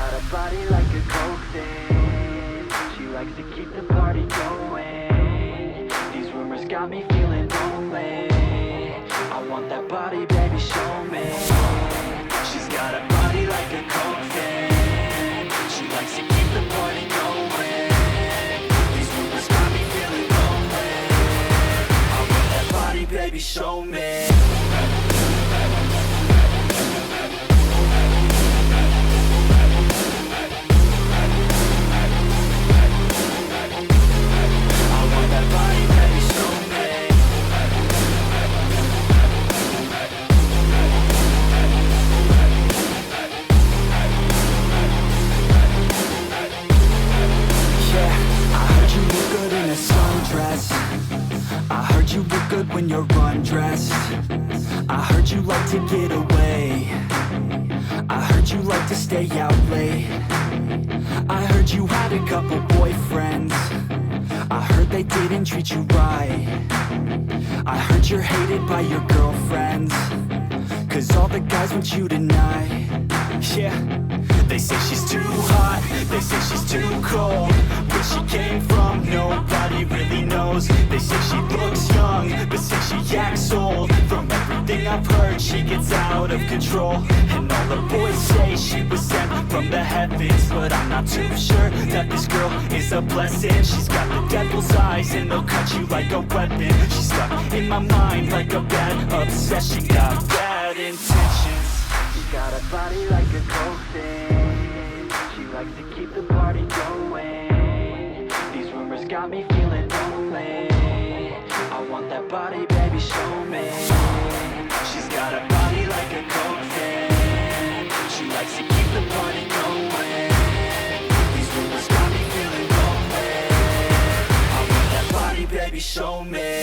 got a body like a coke thing. She likes to keep the party going. These rumors got me feeling lonely. I want that body, baby, show me. She's got a body like a coke thing. She likes to keep the party going. These rumors got me feeling lonely. I want that body, baby, show me. I heard you look good when you're undressed. I heard you like to get away. I heard you like to stay out late. I heard you had a couple boyfriends. I heard they didn't treat you right. I heard you're hated by your girlfriends, 'cause all the guys want you tonight. Yeah, they say she's too hot, they say she's too cold. Where she came from, nobody really knows. They say she looks young, but say she acts old. From everything I've heard, she gets out of control. And all the boys say she was sent from the heavens, but I'm not too sure that this girl is a blessing. She's got the devil's eyes and they'll cut you like a weapon. She's stuck in my mind like a bad obsession. Got bad intentions. She's got a body like a coke thing. She likes to keep the party going. These rumors got me feeling lonely. I want that body, baby, show me. She's got a body like a coke thing. She likes to keep the party going. These rumors got me feeling lonely. I want that body, baby, show me.